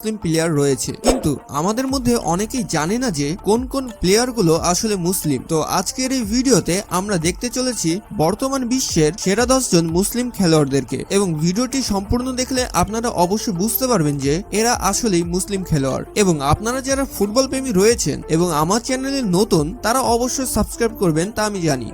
মুসলিম player রয়েছে, কিন্তু আমাদের মধ্যে অনেকেই জানে না যে কোন কোন প্লেয়ারগুলো আসলে মুসলিম। তো আজকের এই ভিডিওতে আমরা দেখতে চলেছি বর্তমান বিশ্বের সেরা 10 জন মুসলিম খেলোয়াড়দেরকে, এবং ভিডিওটি সম্পূর্ণ দেখলে আপনারা অবশ্যই বুঝতে পারবেন যে এরা আসলেই মুসলিম খেলোয়াড়। এবং আপনারা যারা ফুটবল প্রেমী রয়েছেন এবং আমার চ্যানেলে নতুন, তারা অবশ্যই সাবস্ক্রাইব করবেন, তা আমি জানি।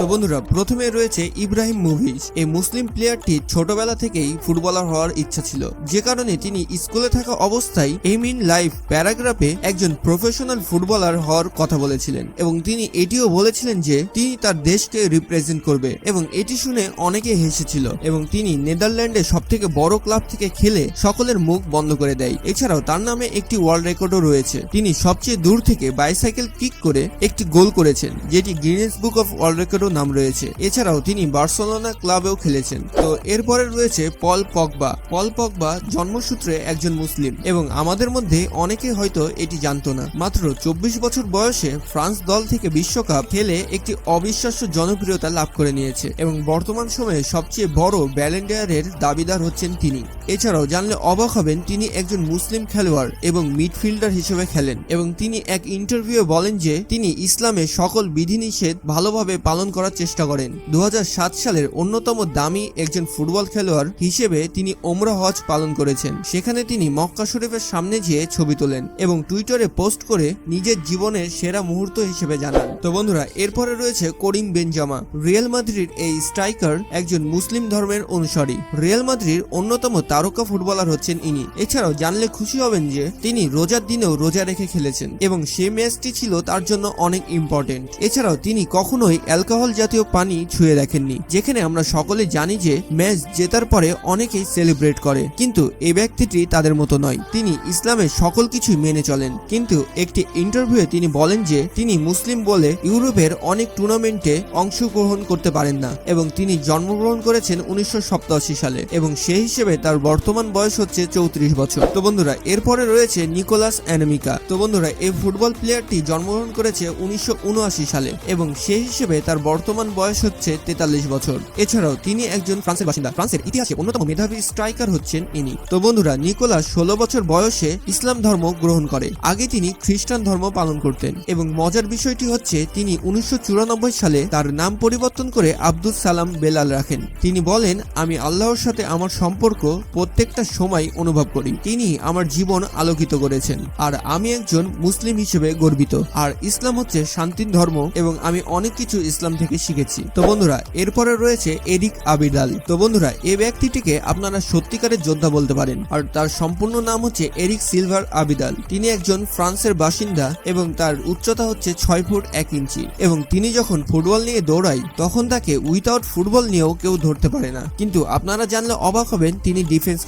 তো বন্ধুরা, প্রথমে রয়েছে ইব্রাহিম মুভিজ। এই মুসলিম প্লেয়ারটি ছোটবেলা থেকেই ফুটবলার হওয়ার ইচ্ছা ছিল, যে কারণে তিনি স্কুলে থাকা অবস্থায় এম ইন লাইফ প্যারাগ্রাফে একজন প্রফেশনাল ফুটবলার হওয়ার কথা বলেছিলেন, এবং তিনি এটিও বলেছিলেন যে তিনি তার দেশকে রিপ্রেজেন্ট করবে, এবং এটি শুনে অনেকে হেসেছিল। এবং তিনি নেদারল্যান্ডে সবথেকে বড় ক্লাব থেকে খেলে সকলের মুখ বন্ধ করে দেয়। এছাড়াও তার নামে একটি ওয়ার্ল্ড রেকর্ডও রয়েছে। তিনি সবচেয়ে দূর থেকে বাইসাইকেল কিক করে একটি গোল করেছেন, যেটি Guinness book of world record নাম রয়েছে। এছাড়াও তিনি বার্সেলোনা ক্লাবেও খেলেছেন। তো এরপরে রয়েছে পল পগবা। পল পগবা জন্মসূত্রে একজন মুসলিম, এবং আমাদের মধ্যে অনেকে হয়তো এটি জানতো না। মাত্র 24 বছর বয়সে ফ্রান্স দল থেকে বিশ্বকাপ খেলে একটি অবিশ্বাস্য জনপ্রিয়তা লাভ করে নিয়েছে, এবং বর্তমান সময়ে সবচেয়ে বড় ব্যালন ড'অরের দাবিদার হচ্ছেন তিনি। এছাড়াও জানলে অবাক হবেন, তিনি একজন মুসলিম খেলোয়াড় এবং মিডফিল্ডার হিসেবে খেলেন, এবং তিনি এক ইন্টারভিউ বলেন যে তিনি ইসলামের সকল বিধিনিষেধ ভালোভাবে পালন করার চেষ্টা করেন। 2007 সালের অন্যতম দামি একজন ফুটবল খেলোয়াড় হিসেবে তিনি ওমরা হজ পালন করেছেন। সেখানে তিনি মক্কা শরীফের সামনে যেয়ে ছবি তোলেন এবং টুইটারে পোস্ট করে নিজের জীবনের সেরা মুহূর্ত হিসেবে জানান। তো বন্ধুরা, এরপরে রয়েছে করিম বেনজামা। রিয়াল মাদ্রিদ এই স্ট্রাইকার একজন মুসলিম ধর্মের অনুসারী। রিয়াল মাদ্রিদ অন্যতম তারকা ফুটবলার হচ্ছেন ইনি। এছাড়াও জানলে খুশি হবেন যে তিনি রোজার দিনেও রোজা রেখে খেলেছেন, এবং সেই ম্যাচটি ছিল তার জন্য অনেক ইম্পর্টেন্ট। এছাড়াও তিনি কখনোই অ্যালকোহল জাতীয় পানি ছুঁয়ে দেখেননি, যেখানে আমরা সকলে জানি যে ম্যাচ জেতার পরে অনেকেই সেলিব্রেট করে, কিন্তু এই ব্যক্তিটি তাদের মতো নয়। তিনি ইসলামের সকল কিছুই মেনে চলেন, কিন্তু একটি ইন্টারভিউয়ে তিনি বলেন যে তিনি মুসলিম বলে ইউরোপের অনেক টুর্নামেন্টে অংশগ্রহণ করতে পারেন না, এবং তিনি জন্মগ্রহণ করেছেন 1987 সালে, এবং সেই হিসেবে তার বর্তমান বয়স হচ্ছে 34 বছর। তো বন্ধুরা, এরপরে রয়েছে নিকোলাস অ্যানেমিকা। তো বন্ধুরা, এই ফুটবল প্লেয়ারটি জন্মগ্রহণ করেছে 1979 সালে, এবং সেই হিসেবে তার বর্তমান বয়স হচ্ছে 43 বছর। এছাড়াও তিনি একজন ফ্রান্সের বাসিন্দা। ফ্রান্সের ইতিহাসে অন্যতম মেধাবী স্ট্রাইকার হচ্ছেন ইনি। তো বন্ধুরা, নিকোলাস 16 বছর বয়সে ইসলাম ধর্ম গ্রহণ করে। আগে তিনি খ্রিস্টান ধর্ম পালন করতেন, এবং মজার বিষয়টি হচ্ছে তিনি 1994 সালে তার নাম পরিবর্তন করে আব্দুল সালাম বেলাল রাখেন। তিনি বলেন, আমি আল্লাহর সাথে আমার সম্পর্ক প্রত্যেকটা সময় অনুভব করি। তিনি আমার জীবন আলোকিত করেছেন, আর আমি একজন মুসলিম হিসেবে গর্বিত। আর ইসলাম হচ্ছে শান্তির ধর্ম, এবং আমি অনেক কিছু ইসলাম থেকে শিখেছি। তো বন্ধুরা, এরপরে রয়েছে এরিক আবিদাল। তো বন্ধুরা, এই ব্যক্তিটিকে আপনারা সত্যিকারের যোদ্ধা বলতে পারেন, আর তার সম্পূর্ণ নাম হচ্ছে এরিক সিলভার আবিদাল। তিনি একজন ফ্রান্সের বাসিন্দা, এবং তার উচ্চতা হচ্ছে 6 ফুট 1 ইঞ্চি, এবং তিনি যখন ফুটবল নিয়ে দৌড়ায় তখন তাকে উইথাউট ফুটবল নিয়েও কেউ ধরতে পারে না। কিন্তু আপনারা জানলে অবাক হবেন, তিনি ডিফেন্স